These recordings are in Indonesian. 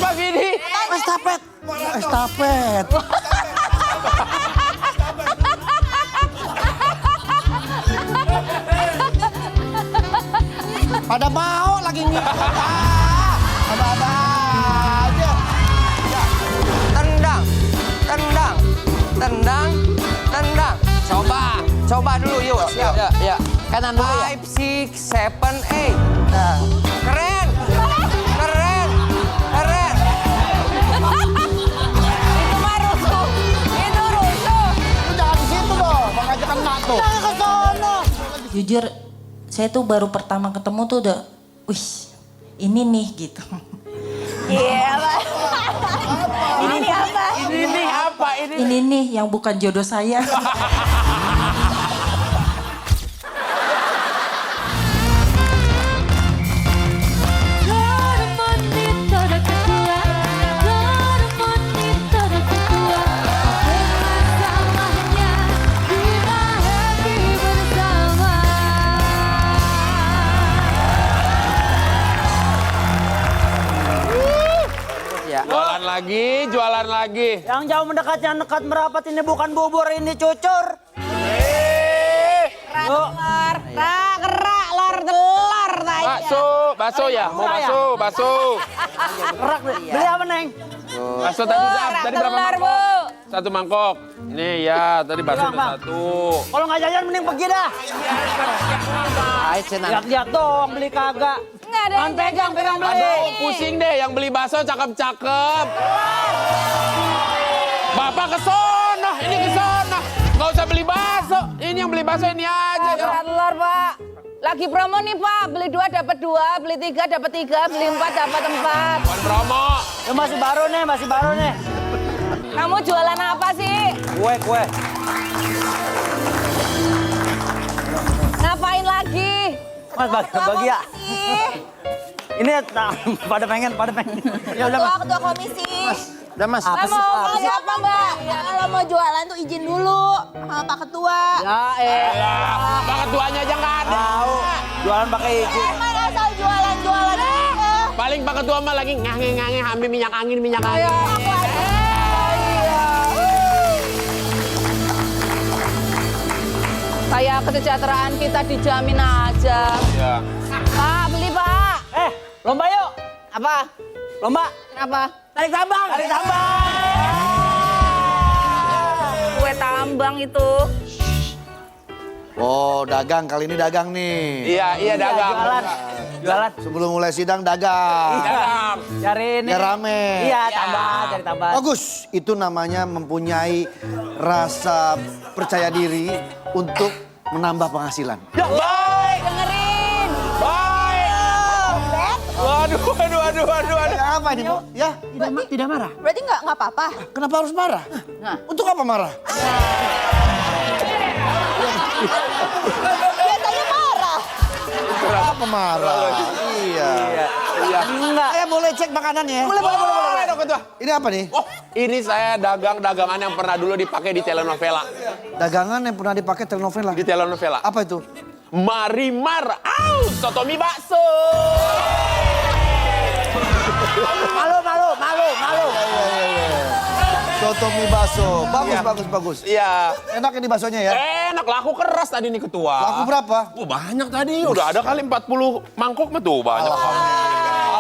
Apa Vidi? Estafet. Estafet. Pada mau lagi ada aja. Tendang, tendang, tendang, tendang. Coba dulu yuk. Ya. Kanan dulu ya. 5, 6, 7, 8. Nah. Keren. Keren. Keren. Itu mah rusuh. Itu rusuh. Lu jangan di situ dong, mengajakkan mak tuh. Jangan ke sono. Jujur, saya tuh baru pertama ketemu tuh udah, wih, ini nih gitu. Iya, Pak. Ini nih apa? Ini nih apa? Ini nih yang bukan jodoh saya. Jualan lagi. Yang jauh mendekat, yang dekat merapat, ini bukan bubur, ini cucur. Kerak, lor, telur. Bakso ya? Mau bakso. Kerak, beli apa, Neng? Bakso tadi berapa mangkok? Satu mangkok. Nih ya, tadi bakso udah satu. Kalau nggak jajan mending pergi dah. Lihat-lihat dong, beli kagak. Nggak ada yang pegang beli. Aduh, pusing deh yang beli bakso cakep-cakep. Bapak ke sono, ini ke sono. Nggak usah beli bakso. Ini yang beli bakso ini aja. Kerak telur, Pak. Lagi promo nih, Pak. Beli 2 dapat 2, beli 3 dapat 3, beli 4 dapat 4. Bukan promo. Ya masih baru nih. Kamu jualan apa sih? Kue. Ngapain lagi? Mas bagi ya. Ini pada pengen. Ya udah, Mas. Ketua komisi. Udah Mas. Apa sih? Mau apa, Mbak? Kalau mau jualan tuh izin dulu sama Pak Ketua. Alah, Pak Ketuanya aja nggak ada. Tahu. Jualan pakai izin. Emang asal jualan aja. Paling Pak Ketua mah lagi ngange-ngange ambil minyak angin. Ayo, aku aja. Iya. Kayak kesejahteraan kita dijamin aja. Ya. Pak, beli, Pak. Lomba yuk. Apa? Lomba. Kenapa? Tarik tambang. Kue tambang itu. Oh, dagang kali ini dagang nih. Iya dagang. Jualan. Sebelum mulai sidang dagang. Dagang. Cari ini. Biar rame. Iya, cari tambah. Bagus, itu namanya mempunyai rasa percaya diri untuk menambah penghasilan. Baik. Dengerin. Baik. Waduh. Apa ini, Bu? Ya? Tidak marah. Berarti nggak apa-apa? Kenapa harus marah? Nah. Untuk apa marah? Biasanya marah. Kenapa marah? Iya. Enggak. Saya boleh cek makanannya? Boleh dong Ketua. Ini apa nih? Oh, ini saya dagangan yang pernah dulu dipakai di telenovela. Dagangan yang pernah dipakai telenovela. Di telenovela. Apa itu? Marimar, soto mie bakso. Malu. Soto mie bakso. Bagus. Iya. Enak ini baksonya ya? Enak, laku keras tadi nih Ketua. Laku berapa? Banyak tadi, udah ada kali 40 mangkok mah tuh banyak.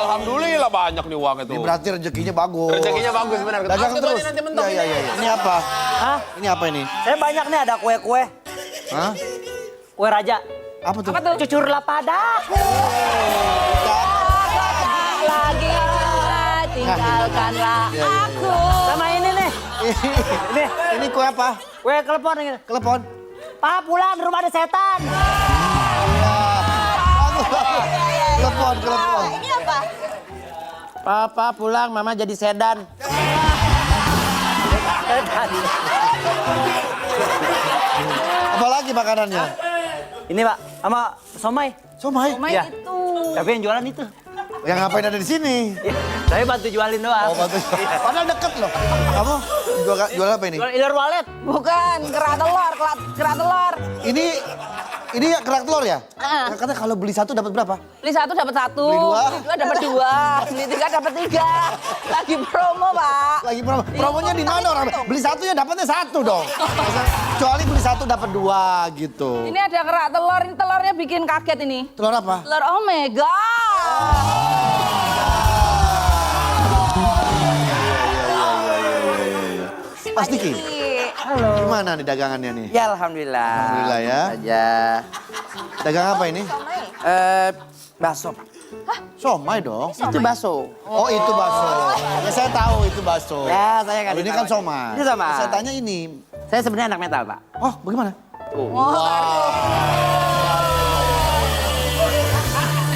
Alhamdulillah banyak nih uang itu. Ini berarti rezekinya bagus. Rezekinya bagus benar. Dagang Mas, terus. Ketuanya nanti mentok Iya. ini. Ini apa? Hah? Ini apa ini? Saya banyak nih, ada kue-kue. Hah? Kue raja. Apa tuh? Apa tuh? Cucur lapada. Lagi tinggalkanlah aku. Sama ini nih. Ini kue apa? Kue kelepon ini. Telepon. Pak pulang, di rumah ada setan. Telepon. Ini apa? Papa pulang, mama jadi sedan. Apalagi makanannya? Ini Pak, sama somai. Somai. Iya. Itu. Tapi yang jualan itu. Yang ngapain ada di sini? Saya bantu jualin doang. Oh, bantu. Padahal deket loh. Kamu jual apa ini? Jual iler walet. Bukan, kerak telur. Ini Ini ya kerak telur ya? Ah. Katanya kalau beli satu dapat berapa? Beli 1 dapat 1. Beli dua? Beli 2 dapat 2. Beli 3 dapat 3. Lagi promo, Pak. Lagi promonya di mana orang? Beli satu ya dapatnya 1 dong. Kecuali beli satu dapat 2 gitu. Ini ada kerak telur, ini telurnya bikin kaget ini. Telur apa? Telur omega. Mas Diki. Halo. Gimana nih dagangannya nih? Ya alhamdulillah. Alhamdulillah ya. Aja. Dagang apa ini? Bakso. Somai dong. Itu bakso. Oh itu bakso. Ya saya tahu itu bakso. Ya, saya nggak Kalau ini tahu. kan somai. Ini somai. Saya tanya ini. Saya sebenarnya anak metal, Pak. Oh bagaimana?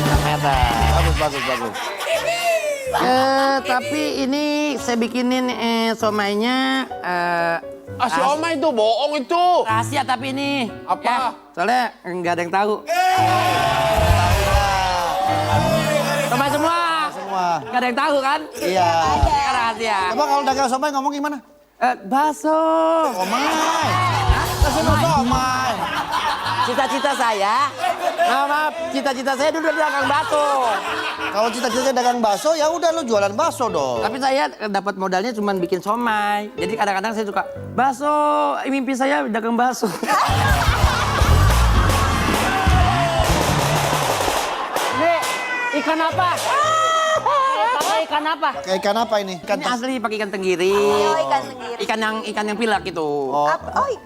Anak metal. Bagus. Tapi ini saya bikinin somainya Si Oma itu bohong itu. rahasia tapi ini. Apa? Ya, soalnya nggak ada yang tahu. Somai semua. Semua. Nggak ada yang tahu kan? Iya. Ini kan rahasia. Coba kalau dagang somai ngomong gimana? Bakso. Somai. Kasih somai. Cita-cita saya, maaf, cita-cita saya dulu dagang bakso. Kalau cita-cita dagang bakso ya udah lo jualan bakso dong. Tapi saya dapat modalnya cuma bikin somai. Jadi kadang-kadang saya suka bakso, mimpi saya dagang bakso. Ini ikan apa? Pakai ikan apa? Kayak ikan apa ini? Ini asli pakai ikan tenggiri. Oh, ikan tenggiri. Ikan yang pilak itu. Oh,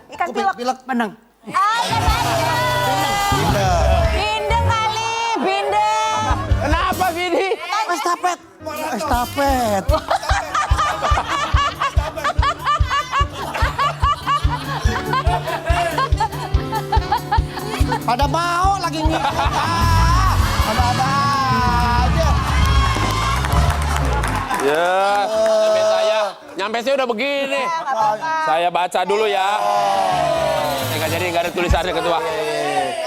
Ikan pilek. pilek. Benang. Ikan bindeng kali, bindeng. Kenapa Vidi? Estafet. Estafet. Pada mau lagi nih. Ada aja. Ya, nyampe saya udah begini. Saya baca dulu ya. Nggak jadi, nggak ada tulisannya ketua.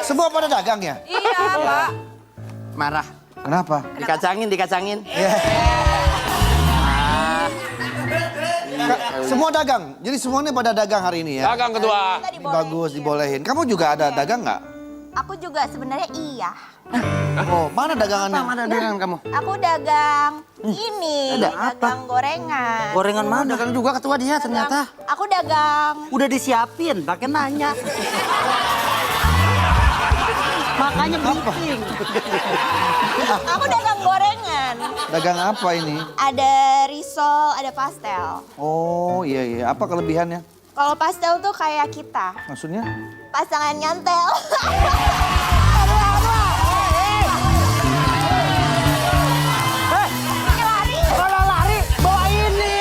Semua pada dagang ya? Iya, Pak. Marah. Kenapa? Dikacangin. Semua dagang. Jadi semuanya pada dagang hari ini ya? Dagang ketua. Ini bagus, dibolehin. Kamu juga ada dagang nggak? Aku juga sebenarnya iya. Oh, mana dagangannya? Mana dagangan kamu? Aku dagang ini, Ada apa? dagang gorengan. Gorengan mana? Dagang juga ketua dia ternyata. Aku dagang. Udah disiapin, pakai nanya. Makanya briefing. Aku dagang gorengan. Dagang apa ini? Ada risol, ada pastel. Oh, iya. Apa kelebihannya? Kalau pastel tuh kayak kita, Maksudnya? pasangan nyantel. Kalau lari, bawa ini.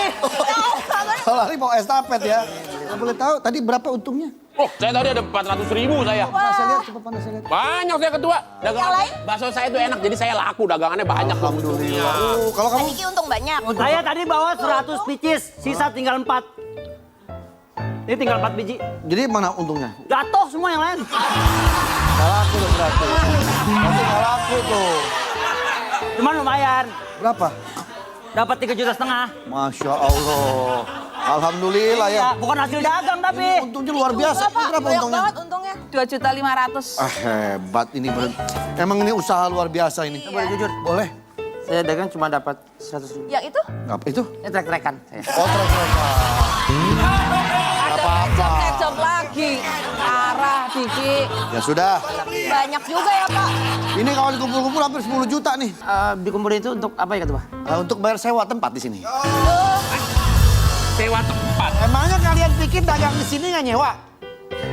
Kalau lari bawa estafet ya. Nggak boleh tahu, tadi berapa untungnya? Oh, saya tadi ada 400.000 saya. Nah, saya lihat, coba pandai saya lihat. Banyak saya ketua. Dagang Yang lain? bakso saya itu enak, jadi saya laku dagangannya banyak. Alhamdulillah. Kalau kamu? Tadi untung banyak. Saya tadi bawa 100 picis, sisa tinggal 4. Ini tinggal 4 biji. Jadi mana untungnya? Jatuh semua yang lain. Nggak laku dong berarti. Berarti nggak laku tuh. Cuman lumayan. Berapa? Dapat 3,5 juta. Masya Allah. Alhamdulillah ya. Bukan hasil dagang tapi. Untungnya luar biasa. Ini berapa Banyak untungnya? banget untungnya. 2.500.000. Ah, hebat ini. Emang ini usaha luar biasa ini. Boleh jujur, Boleh? saya dagang cuma dapat 100.000. Yang itu? Apa itu? Ini trek-trekan saya. Oh, terus. Ada kecap lagi. Arah, Diki. Ya sudah. Banyak juga ya, Pak. Ini kalau dikumpul-kumpul hampir 10 juta nih. Dikumpulin itu untuk apa ya ketua? Untuk bayar sewa tempat di sini. Sewa tempat. Emangnya kalian pikir dagang di sini nggak nyewa?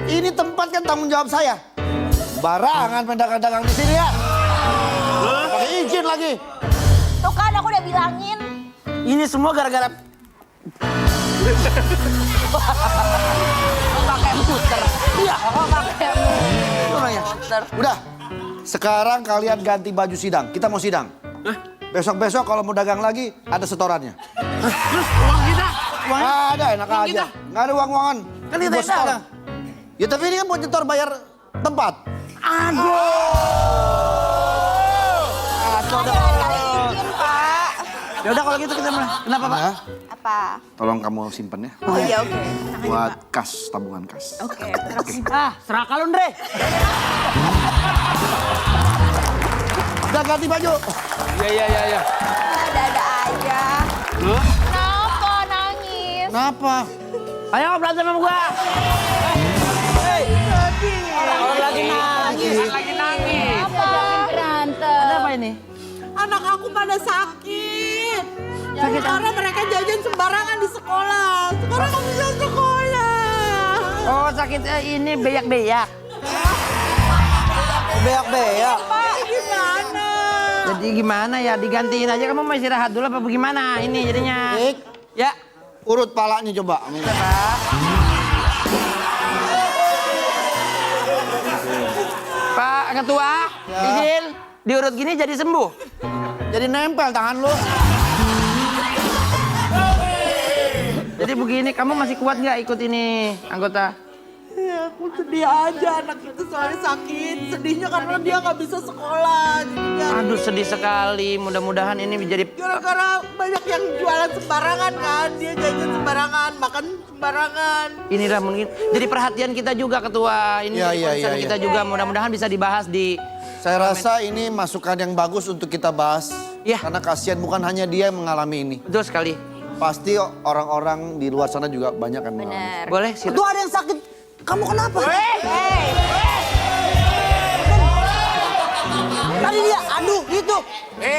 Ini tempat kan tanggung jawab saya. Barangan pendagang-dagang di sini ya. Pakai izin lagi. Tuh kan aku udah bilangin. Ini semua gara-gara Pakai muter. Iya. Pakai muter. Udah. Sekarang kalian ganti baju sidang. Kita mau sidang. Besok-besok kalau mau dagang lagi ada setorannya. Terus uang kita? Nggak ada, enak aja. Nggak ada uang-uangan. Kan kita Bos yang dagang. setor. Ya tapi ini kan buat nyetor bayar tempat. Kali izin, Pak. Ya udah kalau gitu kita mulai. Kenapa Pak? Nah, Apa? tolong kamu simpen ya. Oh iya, oke. Tenang aja, Buat Pak. kas, tabungan kas. Oke, terus. Ah, serah kalau Andre. Udah ganti baju. Iya. Ada-ada aja. Kenapa nangis? Kenapa? Ayo berantem sama gua. Orang lagi nangis. Apa? Berantem. Ada apa ini? Anak aku pada sakit. Karena mereka jajan sembarangan di sekolah. Sekarang nggak bisa sekolah. Oh sakitnya ini beyak-beyak. Beak-beak. Pak, gimana? Jadi gimana ya? Digantiin aja, kamu mau istirahat dulu apa bagaimana ini jadinya? Dik, Ya. urut palanya coba. Pak Ketua, izin diurut gini jadi sembuh. Jadi nempel tangan lu. Jadi begini, kamu masih kuat nggak ikut ini anggota? Ya, aku sedih aja anak itu soalnya sakit. Sedihnya karena dia nggak bisa sekolah. Jadinya Aduh sedih sekali, mudah-mudahan ini menjadi... gara-gara banyak yang jualan sembarangan kan. Dia jajan sembarangan, makan sembarangan. Inilah mungkin jadi perhatian kita juga Ketua. Ini Iya, jadi iya, concern iya, kita juga, mudah-mudahan bisa dibahas di... Saya rasa ini masukan yang bagus untuk kita bahas. Iya. Karena kasihan bukan hanya dia yang mengalami ini. Betul sekali. Pasti orang-orang di luar sana juga banyak yang mengalami. Boleh silakan. Tuh ada yang sakit. Kamu kenapa? Tadi dia aduh gitu.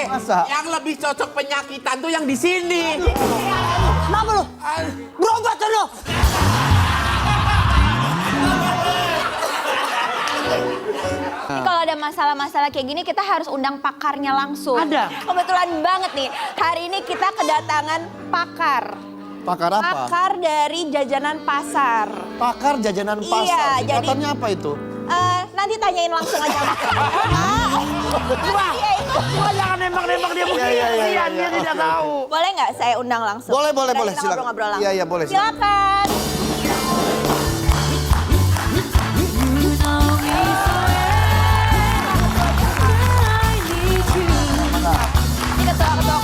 Masa? Yang lebih cocok penyakitan tuh yang di sini. Kenapa lu? Berobat lu. Ini kalau ada masalah-masalah kayak gini kita harus undang pakarnya langsung. Ada. Kebetulan banget nih. Hari ini kita kedatangan pakar. Pakar apa? Pakar dari jajanan pasar. Pakar jajanan pasar. Iya, jadi- Singkatannya apa itu? Nanti tanyain langsung aja. Iya itu. Wah, jangan nembak-nembak dia begini. Iya, iya, Kasihan, iya, dia iya. tidak tahu. Boleh nggak saya undang langsung? Boleh, boleh, Biar boleh. kita Silakan. ngobrol-ngobrol langsung. Iya, iya, boleh. Silakan. Silakan. Ini ketua-ketua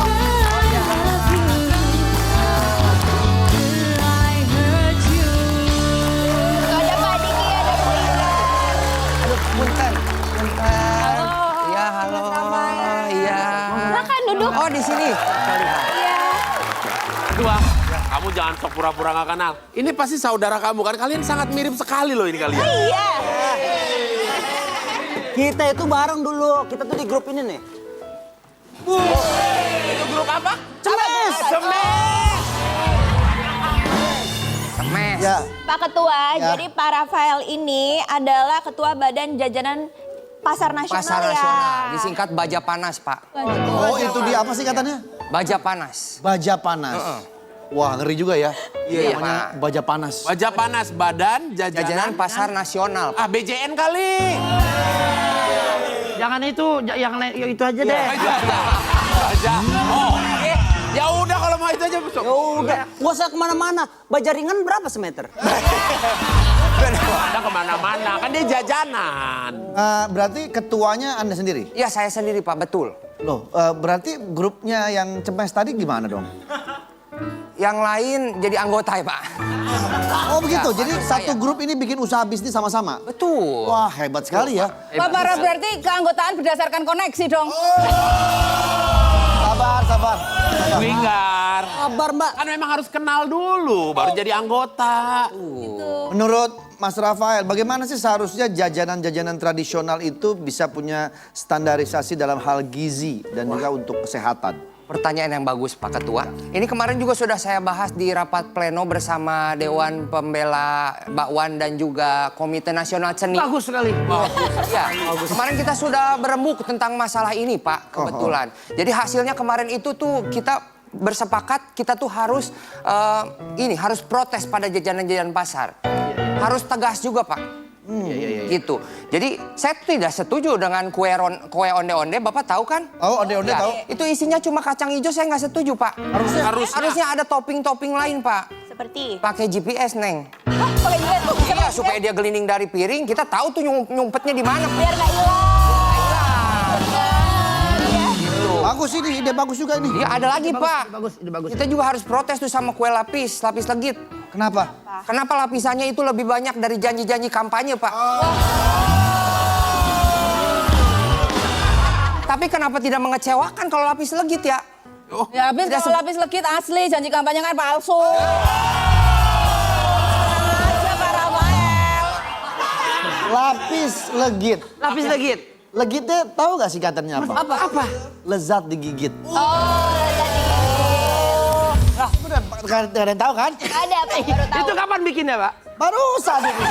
ada Pak Diki, ada Bu Ira. Punten. Iya, halo. Iya. Silakan duduk. Oh, di sini. Iya. Ketua, kamu jangan sok pura-pura nggak kenal. Ini pasti saudara kamu kan? Kalian sangat mirip sekali loh ini kalian. Iya. Kita itu bareng dulu, kita tuh di grup ini nih. Itu grup apa? Cemes. Mes. Ya. Pak Ketua, Ya. jadi Pak Rafael ini adalah Ketua Badan Jajanan Pasar Nasional Pasar ya. Nasional. Disingkat Baja Panas, Pak. Oh, itu dia apa sih katanya? Baja Panas. Baja panas. Wah, ngeri juga ya. Iya, Namanya Pak. baja panas. Baja Panas, Badan Jajanan Jajanan Pasar Nasional. Ah, BJN kali. Jangan itu, yang lain itu aja deh. Baja. Oh, ya udah kalau mau itu aja besok. Udah, gak usah kemana-mana. Bajaringan berapa semeter? Ada kemana-mana, kan dia jajanan. Berarti ketuanya Anda sendiri? Iya, saya sendiri, Pak. Betul. Loh, berarti grupnya yang cemes tadi gimana dong? Yang lain jadi anggota ya, Pak. Oh begitu, jadi saya. satu grup ini bikin usaha bisnis sama-sama? Betul. Wah, hebat sekali ya. Pak Bara berarti keanggotaan berdasarkan koneksi dong. Sabar, sabar. Winggar. Kabar mbak. Kan memang harus kenal dulu, baru jadi anggota. Menurut Mas Rafael, bagaimana sih seharusnya jajanan-jajanan tradisional itu bisa punya standarisasi dalam hal gizi dan juga untuk kesehatan? Pertanyaan yang bagus, Pak Ketua. Ini kemarin juga sudah saya bahas di rapat pleno bersama Dewan Pembela Bakwan dan juga Komite Nasional Seni. Bagus sekali. Ya, kemarin kita sudah berembuk tentang masalah ini, Pak, kebetulan. Jadi hasilnya kemarin itu tuh kita bersepakat kita tuh harus harus protes pada jajanan-jajanan pasar. Harus tegas juga, Pak. Gitu. Jadi saya tidak setuju dengan kue onde-onde. Bapak tahu kan? Oh, onde-onde tahu. Itu isinya cuma kacang hijau, saya nggak setuju, Pak. Harusnya ada topping-topping lain, Pak. Seperti. Pakai GPS, Neng. Hah, pakai juga tuh. Bisa Iya, pakai supaya dia gelinding dari piring, kita tahu tuh nyumpetnya di mana. biar nggak hilang. Bagus ini, ide bagus juga ini. Iya, ada lagi, Pak. Bagus, ide bagus. Kita juga harus protes tuh sama kue lapis legit. Kenapa? Kenapa lapisannya itu lebih banyak dari janji-janji kampanye, Pak? Tapi kenapa tidak mengecewakan kalau lapis legit ya? Ya habis kalau lapis legit asli, janji kampanye kan palsu. Aja Pak Rafael. Lapis legit. Lapis legit. Legitnya tahu gak singkatannya apa? Apa? Lezat digigit. Oh, Bener, gak ada yang tahu kan? ada Pak, baru tahu. Itu kapan bikinnya, Pak? Barusan ini.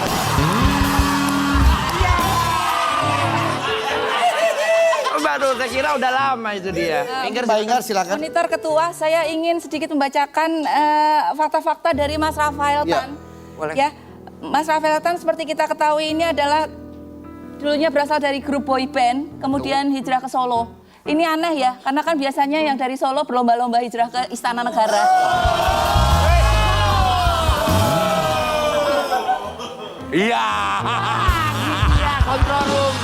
Baru, saya kira udah lama itu dia. Mbak Ingar silakan. Monitor ketua, saya ingin sedikit membacakan fakta-fakta dari Mas Rafael Ya, Tan. boleh. Ya, Mas Rafael Tan seperti kita ketahui ini adalah dulunya berasal dari grup boy band, kemudian hijrah ke Solo. Ini aneh ya, karena kan biasanya yang dari Solo berlomba-lomba hijrah ke Istana Negara. Iya. Kontrol room.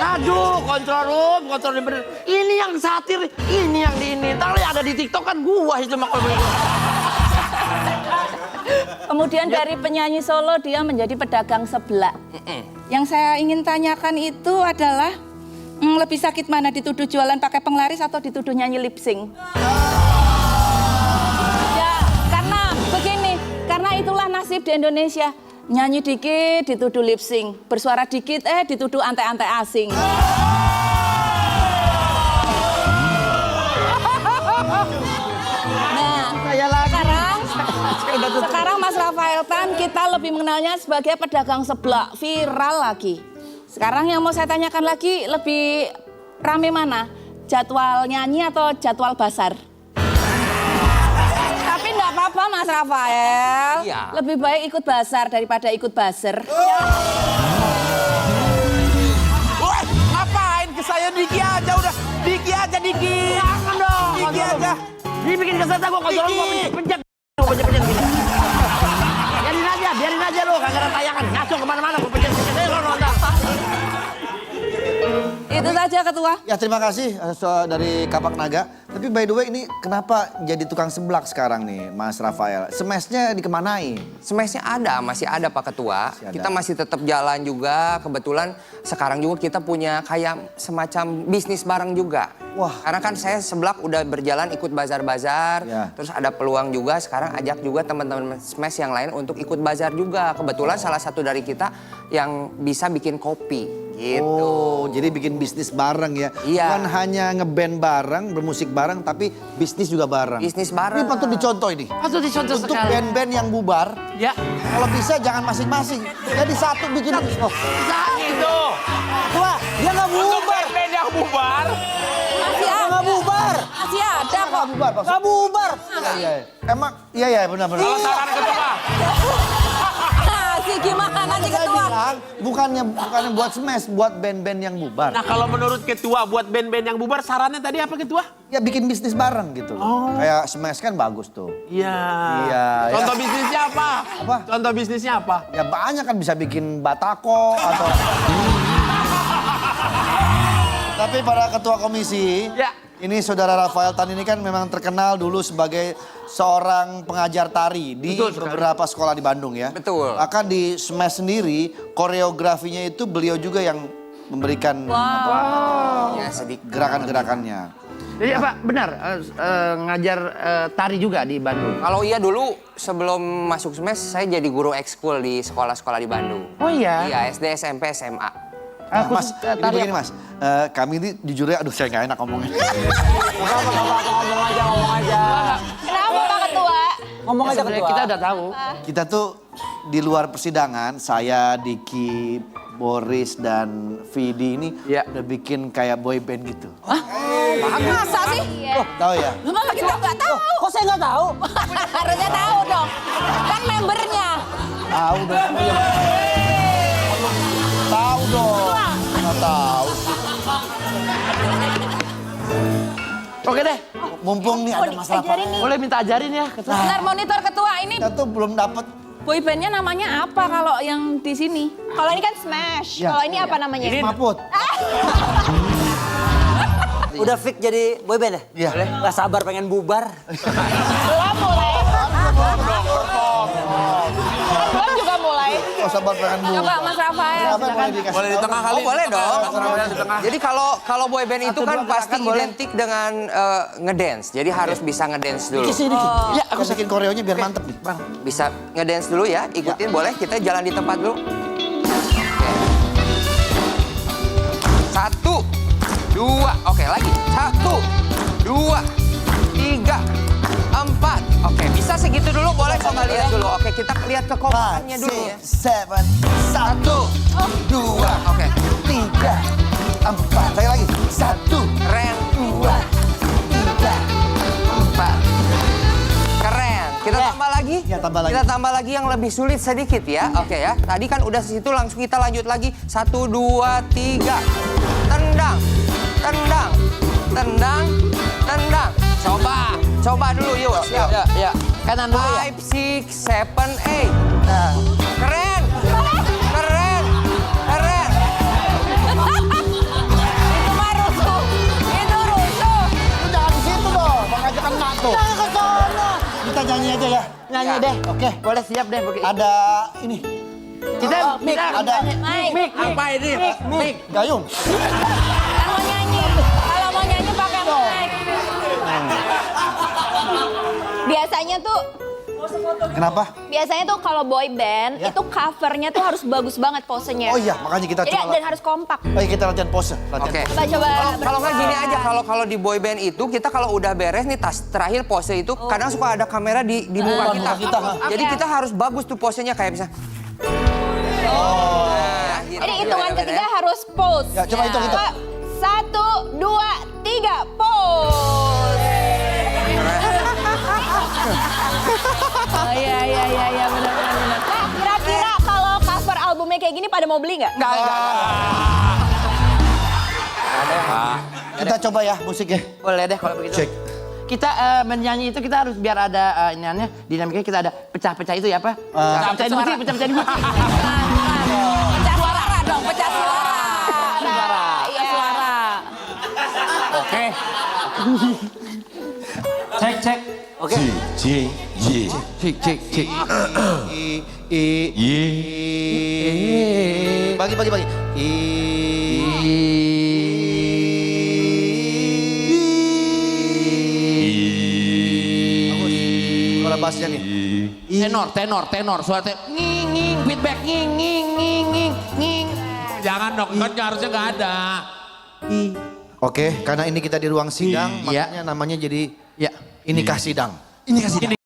Aduh, kontrol room bener. Ini yang satir, ini yang di ini. Ntar ada di TikTok kan gua itu mah kalau begitu. Kemudian dari penyanyi Solo dia menjadi pedagang seblak. Yang saya ingin tanyakan itu adalah lebih sakit mana, dituduh jualan pakai penglaris atau dituduh nyanyi lip sync? Ya, karena begini, karena itulah nasib di Indonesia. Nyanyi dikit dituduh lip sync, bersuara dikit dituduh ante-ante asing. Nah, sekarang Mas Rafael Tan kita lebih mengenalnya sebagai pedagang seblak, viral lagi. Sekarang yang mau saya tanyakan lagi, lebih rame mana? Jadwal nyanyi atau jadwal basar? Tapi enggak apa-apa Mas Rafael. Iya. Lebih baik ikut basar daripada ikut buzzer. Woi, ngapain ke saya Diki aja udah. Diki aja Diki. Jangan dong. Diki aja. Dibikin kesel gua kontrol gua pencet. Pencet gini. Biarin aja lo, kagak ada tayangan. Ngaco kemana-mana, gua pencet lo nonton. Itu saja Ketua. Ya terima kasih dari Kapak Naga. Tapi by the way ini kenapa jadi tukang seblak sekarang nih Mas Rafael? Smashnya dikemanain? Smashnya ada, masih ada Pak Ketua. Masih ada. Kita masih tetap jalan juga. Kebetulan sekarang juga kita punya kayak semacam bisnis bareng juga. Wah. Karena kan saya seblak udah berjalan ikut bazar-bazar. Ya. Terus ada peluang juga sekarang ajak juga teman-teman Smash yang lain untuk ikut bazar juga. Kebetulan salah satu dari kita yang bisa bikin kopi gitu. Oh, jadi bikin bisnis bareng ya? Iya. Bukan hanya ngeband bareng, bermusik bareng, tapi bisnis juga bareng. Bisnis bareng. Ini patut dicontoh ini. Patut dicontoh Untuk sekali. band-band yang bubar, Ya. kalau bisa jangan masing-masing. Jadi satu bikin. Oh, Itu. wah, dia nggak Untuk bubar. band-band yang bubar. Masih Dia ada. nggak bubar. Masih ada kok. Nggak bubar, Pak. Nggak bubar. Iya. Emang, iya benar-benar. Kalau saran ketua. Sih gimana sih Saya Ketua? bilang bukannya buat Smash, buat band-band yang bubar. Nah kalau menurut ketua buat band-band yang bubar sarannya tadi apa ketua? Ya bikin bisnis bareng gitu. Kayak Smash kan bagus tuh. Iya. Iya, ya. Contoh bisnisnya apa? Apa? Contoh bisnisnya apa? Ya banyak kan bisa bikin batako atau... Tapi para ketua komisi, Ya. ini saudara Rafael Tan ini kan memang terkenal dulu sebagai seorang pengajar tari di Betul sekali. beberapa sekolah di Bandung ya. Betul. Bahkan di Smash sendiri, koreografinya itu beliau juga yang memberikan Ya sedikit. gerakan-gerakannya. Jadi apa benar ngajar tari juga di Bandung? Kalau iya dulu sebelum masuk Smash saya jadi guru ekskul di sekolah-sekolah di Bandung. Oh iya. Iya, SD, SMP, SMA. Nah, Aku mas, ini tari begini mas, kami ini jujur ya, aduh saya nggak enak ngomongnya. Kenapa Pak Ketua? Ngomong aja sebenarnya ketua. kita udah tahu. Kita tuh di luar persidangan, saya, Diki, Boris, dan Vidi ini Ya. udah bikin kayak boy band gitu. Masa sih? Iya. Tahu ya? Lu malah kita nggak tahu. Kok saya nggak tahu? Harusnya tahu dong. Kan membernya. Tahu dong. Tahu dong. Nggak tahu sih. Oke deh, Mumpung nih ada masalah apa? boleh minta ajarin ya. Bentar monitor ketua ini Kita tuh belum dapet. boybandnya namanya apa kalau yang di sini? Kalau ini kan Smash. Ya. Kalau ini apa namanya? Maput. Udah fix jadi boyband ya? Iya. Gak sabar pengen bubar. Belum mulai. Kan belum juga mulai. Kalau sabar pengen bu. Coba Mas Rafael, Kenapa silakan. boleh dikasih Boleh di tahu? tengah kali. Oh, boleh dong. Di tengah. Jadi kalau boy band itu Satu, kan dua pasti gerakan boleh. identik dengan ngedance. Jadi harus bisa ngedance dulu. Dikit sih, dikit. Ya, aku saking koreonya biar mantep nih. Bang. Bisa ngedance dulu ya, ikutin boleh. Kita jalan di tempat dulu. Oke. 1, 2, oke lagi. 1, 2, 3, 4. Oke, bisa segitu dulu boleh coba lihat dulu. Oke, kita lihat kekompakannya dulu ya. 7, 1, 2, Oke, 3, 4. Saya lagi. 1, keren. 2, 3, 4. Keren. Kita tambah lagi. Ya, tambah lagi. Kita tambah lagi yang lebih sulit sedikit ya. Oke ya. Tadi kan udah situ langsung kita lanjut lagi. 1, 2, 3. Tendang. Tendang. Tendang. Tendang. Coba dulu yuk. Siap. Ya. Kanan dulu ya. 5, 6, 7, 8. Nah. Keren. Keren. Keren. Itu mah rusuh. Itu rusuh. Jangan di situ dong. Mengajakkan mak tuh. Jangan ke sana. Kita nyanyi aja ya. Nyanyi Ya. deh. Oke. Boleh siap deh. Ada ini. Kita Ada Mike. Apa ini? Mik. gayung. Kan mau nyanyi. Kalau mau nyanyi pakai mic. Biasanya tuh Kenapa? Biasanya tuh kalau boy band itu covernya tuh harus bagus banget posenya. Oh iya, makanya kita Jadi, coba. dan harus kompak. Ayo kita latihan pose. Oke. Coba. Kalau nggak gini aja, kalau di boy band itu kita kalau udah beres nih tas terakhir pose itu kadang suka ada kamera di muka kita. muka kita, ha. Jadi kita harus bagus tuh posenya kayak bisa. Jadi hitungan ketiga harus pose. Ya, coba hitung, hitung. 1, 2, 3, pose. Oh iya benar. Nah, kira-kira kalau cover albumnya kayak gini pada mau beli nggak? Enggak. Kita coba ya musiknya. Boleh deh kalau begitu. Cek. Kita menyanyi itu kita harus biar ada iniannya, dinamikanya kita ada pecah-pecah itu ya apa? Pecah-pecahin musik, pecah-pecahin musik. Pecah suara dong, pecah suara. Iya. Suara. Oke. Cek. Oke. Bagi. Suara bassnya nih. Tenor, suara nging, feedback nging. Jangan dong, kan harusnya nggak ada. Oke, karena ini kita di ruang sidang, Iya. makanya namanya jadi Ya. inikah sidang. Ini kasih.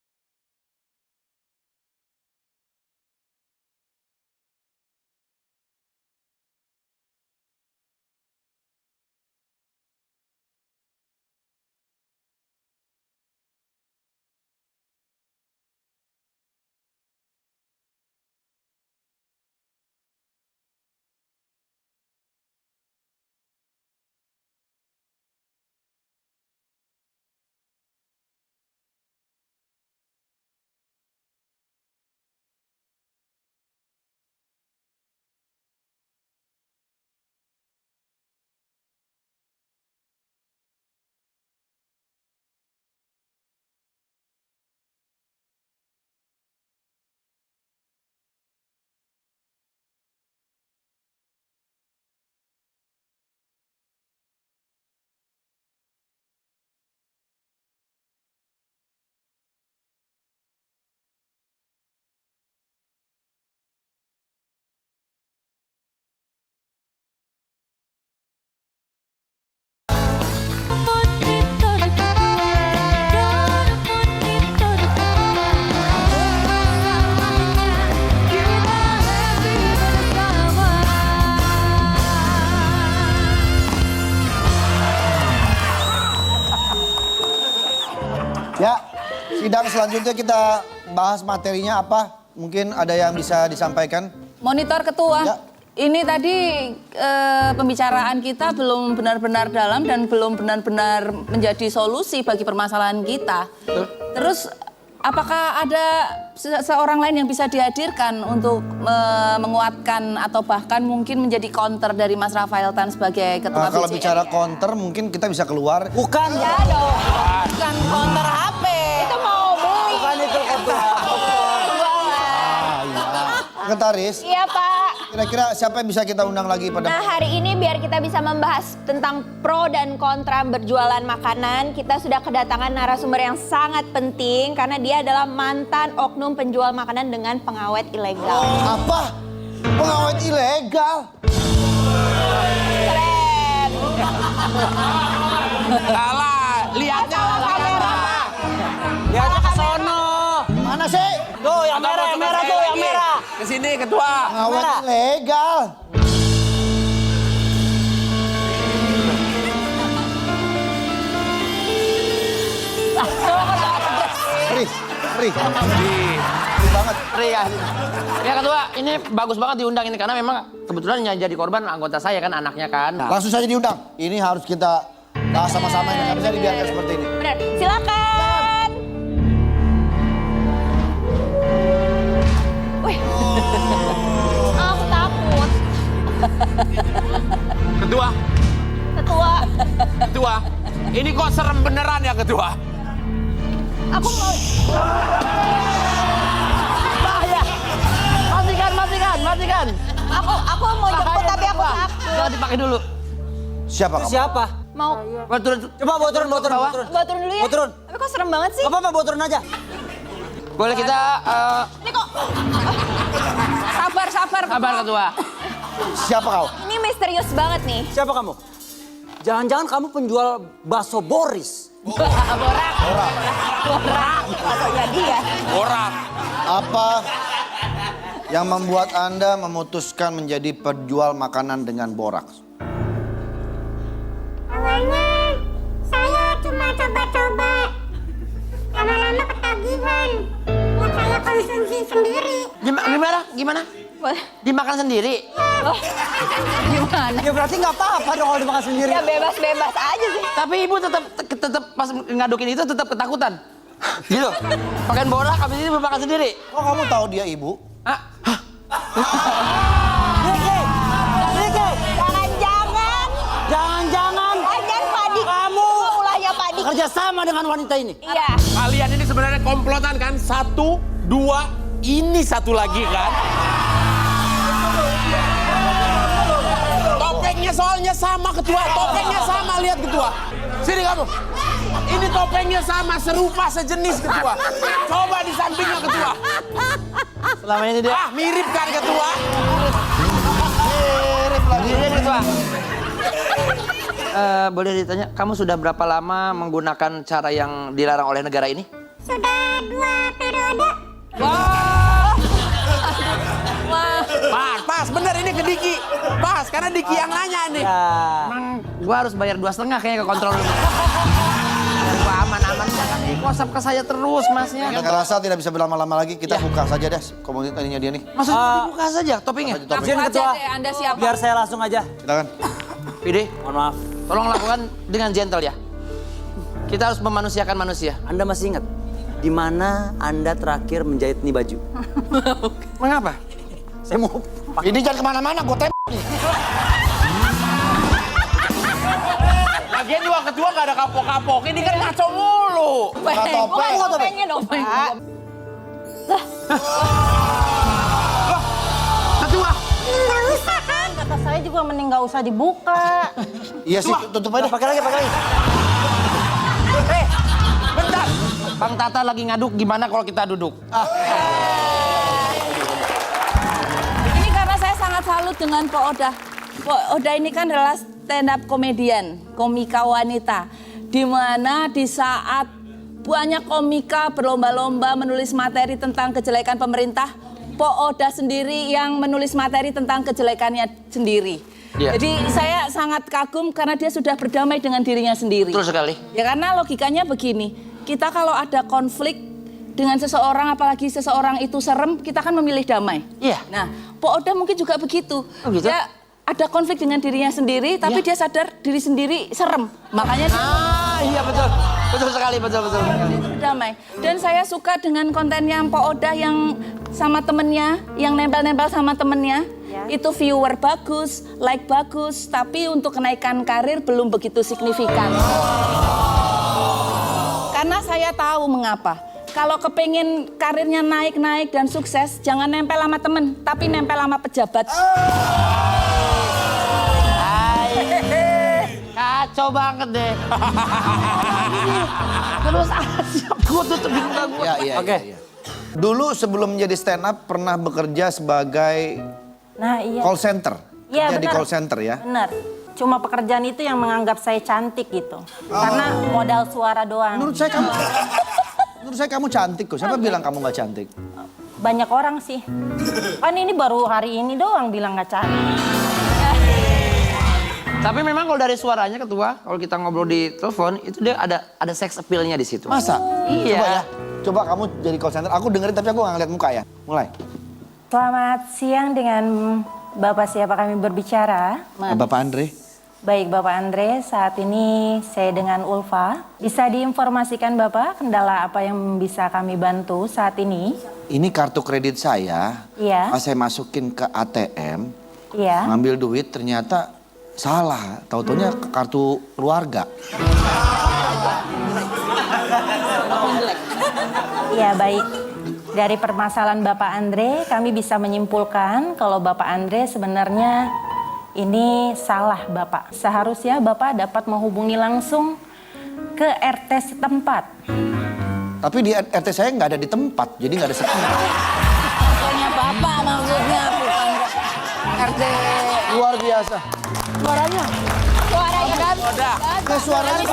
Ya, sidang selanjutnya kita bahas materinya apa? Mungkin ada yang bisa disampaikan. Monitor ketua. Ya. Ini tadi pembicaraan kita belum benar-benar dalam dan belum benar-benar menjadi solusi bagi permasalahan kita. Terus apakah ada seorang lain yang bisa dihadirkan untuk menguatkan atau bahkan mungkin menjadi counter dari Mas Rafael Tan sebagai ketua Kalau BCN? bicara counter mungkin kita bisa keluar. Bukan. Ya dong. Bukan counter HP. Itu mau beli. Bukan itu counter. Sekretaris, Iya Pak. kira-kira siapa yang bisa kita undang lagi pada... Nah hari ini biar kita bisa membahas tentang pro dan kontra berjualan makanan, kita sudah kedatangan narasumber yang sangat penting karena dia adalah mantan oknum penjual makanan dengan pengawet ilegal. Apa? Pengawet ilegal? Keren. Salah, lihatnya Salah kamera. Lihatnya ke sono. Mana sih? Tuh, yang merah tuh, yang merah. Kesini ketua. Pengawet ilegal. Ri banget. Ria. Ya ketua, ini bagus banget diundang ini karena memang kebetulan yang jadi korban anggota saya kan anaknya kan. Langsung saja diundang. Ini harus kita bahas sama-sama ini. Nggak bisa dibiarkan seperti ini. Benar. Silakan. Wih. Aku takut. Ketua, Ketua. ketua. Ini kok serem beneran ya ketua? Aku mau. Bahaya. Matikan. Aku mau jemput tapi aku takut. Jangan dipakai dulu. Siapa kamu? Siapa? Mau Bawa turun. Coba bawa turun. bawa turun dulu ya. Bawa turun. Tapi kok serem banget sih? Gak apa-apa, bawa turun aja. Boleh kita Ini kok Sabar. kabar ketua. Siapa kau? ini misterius banget nih. Siapa kamu? Jangan-jangan kamu penjual bakso Boris? Borak. Baksonya dia. Orang. Apa yang membuat Anda memutuskan menjadi penjual makanan dengan boraks? Awalnya saya cuma coba-coba. Lama-lama ketagihan. Yang saya konsumsi sendiri. Gimana? Dimakan sendiri. Gimana? Ya berarti nggak apa-apa dong kalau dimakan sendiri. Ya bebas-bebas aja sih. Tapi ibu tetap pas ngadukin itu tetap ketakutan. Gitu. Pakai borak habis ini makan sendiri. Kok kamu tahu dia ibu? Ah, Jangan-jangan Padi. Kamu Ulahnya Padi. kerja sama dengan wanita ini. Iya. Kalian ini sebenarnya komplotan kan? 1, 2, ini satu lagi kan? Topengnya soalnya sama ketua, topengnya sama, lihat ketua. Sini kamu. Ini topengnya sama, serupa, sejenis ketua. Coba di sampingnya ketua. selama ini dia. Ah, mirip kan ketua? Mirip ketua. Boleh ditanya, kamu sudah berapa lama menggunakan cara yang dilarang oleh negara ini? Sudah 2 periode. Pas, bener ini ke Diki. Pas, karena Diki yang nanya nih. Emang gua harus bayar 2,5 kayaknya ke kontrol dulu. Gua aman-aman jangan WhatsApp ke saya terus masnya. Saya rasa tidak bisa berlama-lama lagi. Kita buka saja deh komunitasnya dia nih. Maksudnya dibuka saja toppingnya. Izin Aja ketua. deh, Anda siapa? Biar saya langsung aja. Silakan. Pide, Mohon maaf. tolong lakukan dengan gentle ya. Kita harus memanusiakan manusia. Anda masih ingat di mana Anda terakhir menjahit nih baju? Mengapa? Saya mau Ini jangan kemana-mana, gue tembak nih. Lagian juga ketua gak ada kapok-kapok. Ini kan ngaco mulu. Bukan topengnya dong, Pak. Ketua. Nggak usah kan? Kata saya juga mending nggak usah dibuka. Iya sih, tutup aja. pakai lagi. Bentar. Bang Tata lagi ngaduk, gimana kalau kita duduk? Ini karena saya sangat salut dengan Pak Odah. Pak Odah ini kan adalah stand up komedian, komika wanita. Di mana di saat banyak komika berlomba-lomba menulis materi tentang kejelekan pemerintah, Pak Odah sendiri yang menulis materi tentang kejelekannya sendiri. Iya. Jadi saya sangat kagum karena dia sudah berdamai dengan dirinya sendiri. Betul sekali. Ya karena logikanya begini, kita kalau ada konflik dengan seseorang, apalagi seseorang itu serem, kita kan memilih damai. Iya. Nah, Pak Odah mungkin juga begitu. Oh, gitu? Dia ada konflik dengan dirinya sendiri, tapi dia sadar diri sendiri serem. Makanya dia Iya betul. Betul sekali, betul. berdamai. Dan saya suka dengan kontennya Pak Odah yang sama temennya, yang nempel-nempel sama temennya. Itu viewer bagus, like bagus, tapi untuk kenaikan karir belum begitu signifikan. Karena saya tahu mengapa. kalau kepingin karirnya naik-naik dan sukses, jangan nempel sama temen, tapi nempel sama pejabat. Kacau banget deh. Terus aja gue tutup di muka gue. Iya. Dulu sebelum menjadi stand up pernah bekerja sebagai Nah iya. call center. Iya, Kerja di benar. call center ya. Benar. Cuma pekerjaan itu yang menganggap saya cantik gitu. Karena modal suara doang. Menurut saya kamu cantik kok. Siapa bilang kamu nggak cantik? Banyak orang sih. Kan ini baru hari ini doang bilang nggak cantik. Tapi memang kalau dari suaranya ketua, kalau kita ngobrol di telepon itu dia ada sex appeal-nya di situ. Masa? Iya. Coba ya. Coba kamu jadi call center. Aku dengerin tapi aku nggak ngeliat muka ya. Mulai. Selamat siang dengan Bapak siapa kami berbicara? Bapak Andre. Baik Bapak Andre, saat ini saya dengan Ulfa. Bisa diinformasikan Bapak kendala apa yang bisa kami bantu saat ini? Ini kartu kredit saya. Iya. Pas saya masukin ke ATM, Iya. ngambil duit ternyata salah. Tahu-taunya ke kartu keluarga. Iya baik. Dari permasalahan Bapak Andre, kami bisa menyimpulkan kalau Bapak Andre sebenarnya ini salah Bapak. Seharusnya Bapak dapat menghubungi langsung ke RT setempat. Tapi di RT saya nggak ada di tempat, jadi nggak ada setempat. Pokoknya Bapak maksudnya, bukan RT. Luar biasa. Suaranya kan? Suaranya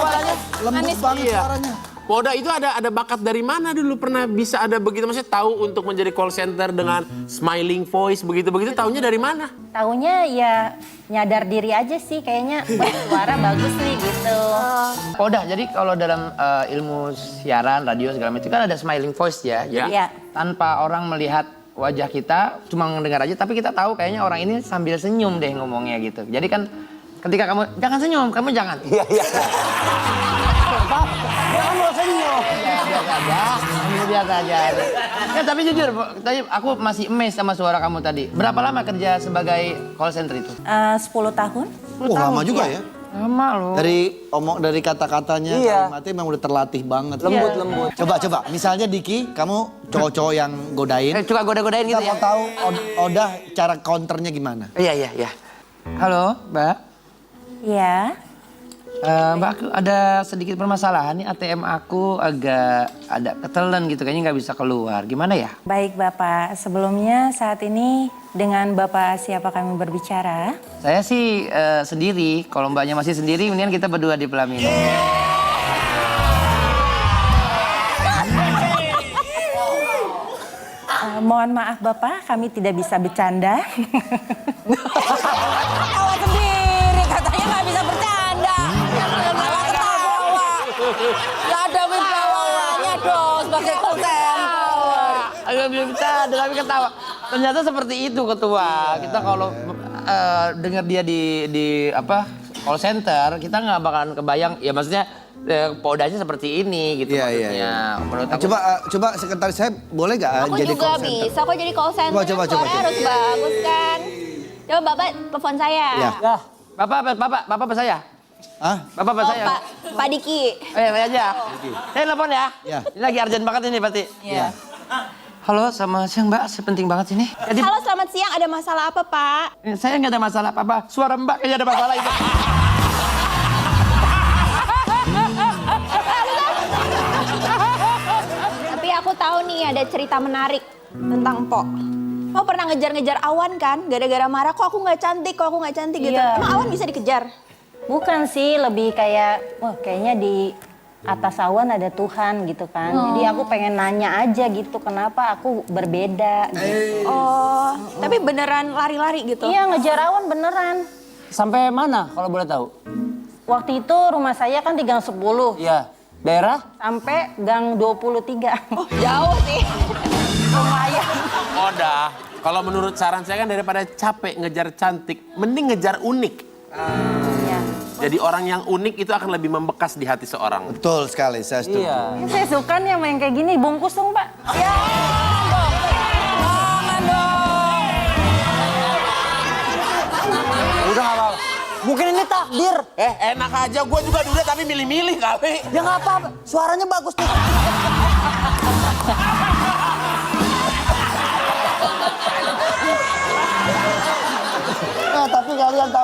lembut banget suaranya. Poda itu ada bakat dari mana dulu pernah bisa ada begitu? Maksudnya tahu untuk menjadi call center dengan smiling voice begitu-begitu tahunya dari mana? Taunya ya nyadar diri aja sih kayaknya suara bagus nih gitu. Oh, udah, jadi kalau dalam ilmu siaran, radio segala macam itu kan ada smiling voice ya. Jadi Ya. tanpa orang melihat wajah kita, cuma mendengar aja, tapi kita tahu kayaknya orang ini sambil senyum deh ngomongnya gitu. Jadi kan ketika kamu, jangan senyum, kamu jangan. Iya. Jangan mau senyum. Biasa aja. Ya, tapi jujur, tadi aku masih amazed sama suara kamu tadi. Berapa lama kerja sebagai call center itu? 10 tahun. Lama juga ya. Lama loh. Dari kata-katanya, kalimatnya memang udah terlatih banget. Lembut. Coba. Misalnya Diki, kamu cowok-cowok yang godain. Suka goda-godain gitu Kita ya? mau tahu Odah cara counternya gimana? Iya. Halo, Mbak. Iya. Mbak, aku ada sedikit permasalahan nih. ATM aku agak ada ketelan gitu, kayaknya nggak bisa keluar. Gimana ya? Baik Bapak, sebelumnya saat ini dengan Bapak siapa kami berbicara? Saya sih sendiri. Kalau Mbaknya masih sendiri, mendingan kita berdua di pelaminan. Mohon maaf Bapak, kami tidak bisa bercanda. Ketawa sendiri, katanya nggak bisa bercanda. Malah ketawa. Nggak ada wibawanya dong sebagai call center. Agak belum bisa, tapi ketawa. Ternyata seperti itu ketua. Kita kalau dengar dia di call center, kita nggak bakalan kebayang. Ya maksudnya podanya seperti ini gitu maksudnya. Iya. Menurut aku. Coba sekretaris saya boleh nggak Aku jadi juga call center? bisa kok jadi call center. Coba. Suaranya harus bagus kan. Coba Bapak telepon saya. Ya. Bapak saya. Hah? Bapak Oh, saya. Pak Diki. Saya aja. Saya telepon ya. Ya. Ini lagi urgent banget ini pasti. Iya. Halo, selamat siang Mbak. Penting banget ini. Jadi Halo, selamat siang. Ada masalah apa, Pak? saya nggak ada masalah apa-apa. Suara Mbak kayaknya ada masalah itu. Tapi aku tahu nih ada cerita menarik tentang Mpok. Mpok pernah ngejar-ngejar Awan kan? Gara-gara marah, kok aku nggak cantik gitu. Iya. Emang Awan bisa dikejar? Bukan sih, lebih kayak, wah kayaknya di atas awan ada Tuhan gitu kan. Jadi aku pengen nanya aja gitu, kenapa aku berbeda gitu. Oh, tapi beneran lari-lari gitu? Iya, ngejar awan beneran. Sampai mana kalau boleh tahu? Waktu itu rumah saya kan di Gang 10. Iya. Daerah? Sampai Gang 23. Oh, jauh sih. Lumayan. Odah, kalau menurut saran saya kan daripada capek ngejar cantik, mending ngejar unik. Iya. Jadi orang yang unik itu akan lebih membekas di hati seorang. Betul sekali, saya setuju. Ini saya suka nih sama yang kayak gini, bungkus dong Pak. Ya, jangan dong. Udah nggak apa-apa. Mungkin ini takdir. Enak aja, gue juga duda tapi milih-milih kali. Ya nggak apa-apa, suaranya bagus nih.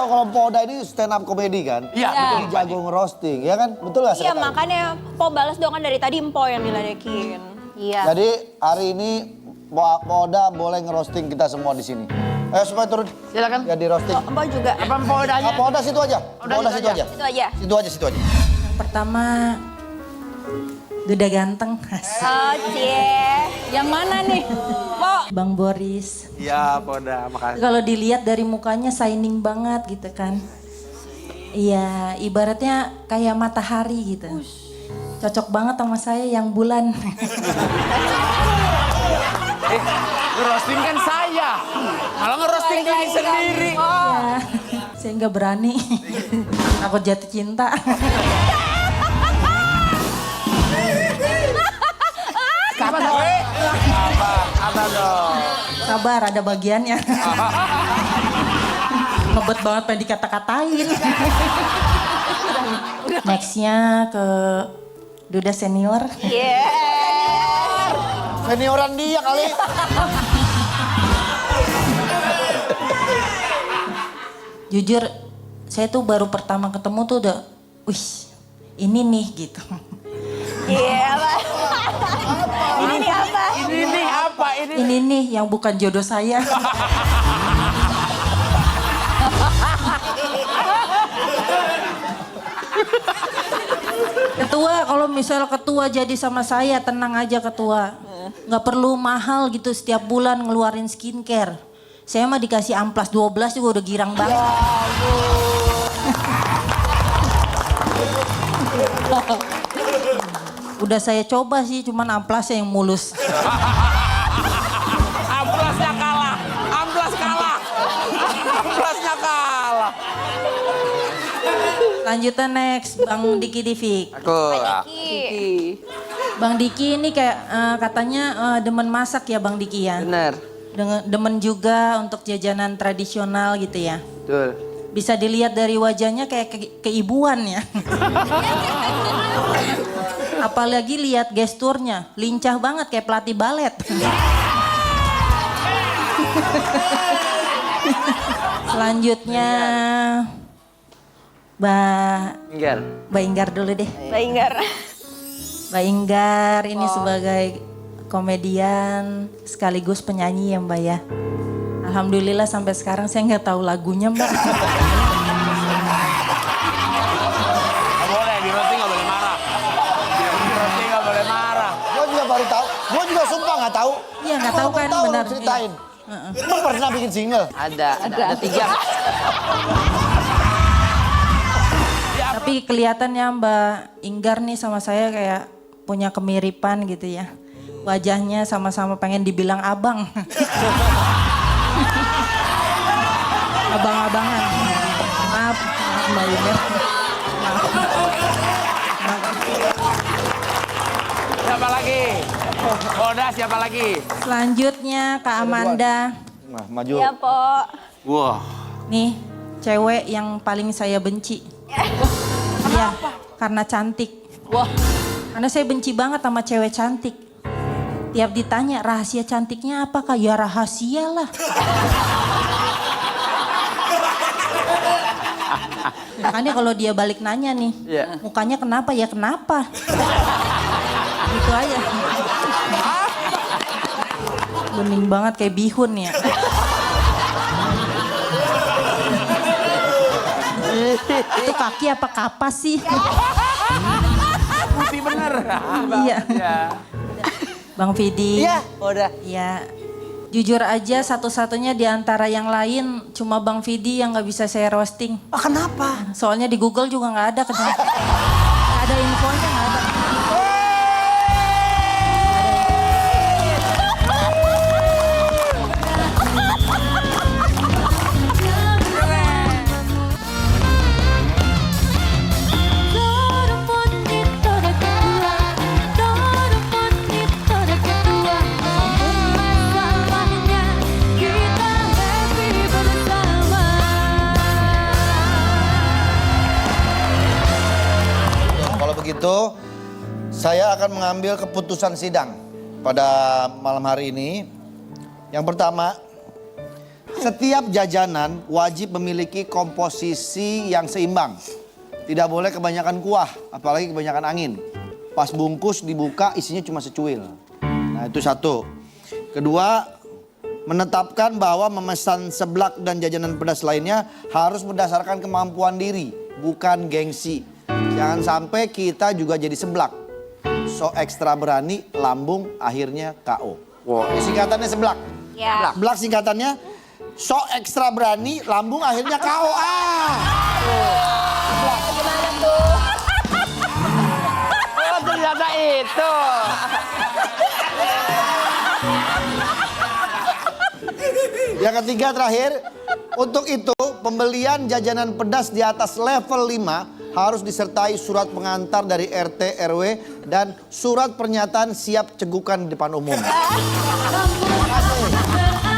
tahu kalau Poda ini stand up comedy kan? Iya, Ini jago ngerosting, ya kan? Betul nggak? Iya Sekar? makanya Po balas dong kan dari tadi Empo yang diledekin. Iya. Jadi hari ini Poda boleh ngerosting kita semua di sini. Ayo supaya turun. Silakan. Ya di roasting. Empo juga. Apa Poldanya? Poda situ aja. Poda Poda situ situ aja. aja. Itu aja. Situ aja. Yang pertama, Duda ganteng. Oh cie. Yang mana nih? Po. Bang Boris. Iya, Poda, makasih. Kalau dilihat dari mukanya shining banget gitu kan. Iya, ibaratnya kayak matahari gitu. Cocok banget sama saya yang bulan. Ngerosting kan saya. Kalau ngerosting diri sendiri. Ya, saya nggak berani. Takut jatuh cinta. Kata dong. Sabar, ada bagiannya. Ngebet banget pengen dikata-katain. Nextnya ke Duda senior. Iya. Senioran dia kali. Jujur, saya tuh baru pertama ketemu tuh udah, wih, ini nih gitu. Iya apa? Ini nih apa? Ini nih apa? Ini Ini nih yang bukan jodoh saya. Ketua, kalau misal ketua jadi sama saya, tenang aja ketua. Nggak perlu mahal gitu setiap bulan ngeluarin skincare. Saya mah dikasih amplas 12 juga udah girang banget. Udah saya coba sih, cuman amplasnya yang mulus. Amplasnya kalah. Amplas kalah. Amplasnya kalah. Lanjutan next, Bang Diki Divik. Aku. Bang Diki ini kayak katanya demen masak ya Bang Diki ya? benar. Demen juga untuk jajanan tradisional gitu ya? Betul. Bisa dilihat dari wajahnya kayak keibuan ya. Apalagi lihat gesturnya, lincah banget kayak pelatih balet. Selanjutnya Mbak Inggar dulu deh. Mbak Inggar. Mbak Inggar ini sebagai komedian sekaligus penyanyi ya Mbak ya. Alhamdulillah sampai sekarang saya nggak tahu lagunya Mbak. Nggak boleh, di roasting nggak boleh marah. Di roasting nggak boleh marah. Gue juga baru tahu. Gue juga sumpah nggak tahu. Iya nggak tahu kan Tahu, benar. ceritain. Emang pernah bikin single? Ada 3. Tapi kelihatannya Mbak Inggar nih sama saya kayak punya kemiripan gitu ya. Wajahnya sama-sama pengen dibilang abang. Abang-abangan. Maaf Mbak Inggar. Siapa lagi? Poda siapa lagi? Selanjutnya Kak Amanda. Nah, maju. Iya Po. Wah. Nih cewek yang paling saya benci. Iya, karena cantik. Wah. Karena saya benci banget sama cewek cantik. Tiap ditanya rahasia cantiknya apa Kak? Ya rahasia lah. Makanya kalau dia balik nanya nih, mukanya kenapa? Ya kenapa? Gitu aja. Bening banget kayak bihun ya. Itu kaki apa kapas sih? Putih bener. Iya. Bang Vidi. Iya, udah. Iya. Jujur aja satu-satunya di antara yang lain cuma Bang Vidi yang nggak bisa saya roasting. Kenapa? Soalnya di Google juga nggak ada kenapa. Nggak ada infonya, nggak ada. Kalau begitu, saya akan mengambil keputusan sidang pada malam hari ini. Yang pertama, Setiap jajanan wajib memiliki komposisi yang seimbang. Tidak boleh kebanyakan kuah, apalagi kebanyakan angin. Pas bungkus dibuka isinya cuma secuil. Nah itu satu. Kedua, menetapkan bahwa memesan seblak dan jajanan pedas lainnya harus berdasarkan kemampuan diri, bukan gengsi. Jangan sampai kita juga jadi seblak. So ekstra berani, lambung akhirnya KO. Wow. Singkatannya seblak. Ya. Seblak singkatannya, so ekstra berani, lambung akhirnya KO. Gimana tuh? Oh ternyata itu. Yang ketiga terakhir, untuk itu pembelian jajanan pedas di atas level 5 harus disertai surat pengantar dari RT RW dan surat pernyataan siap cegukan di depan umum. Terima kasih.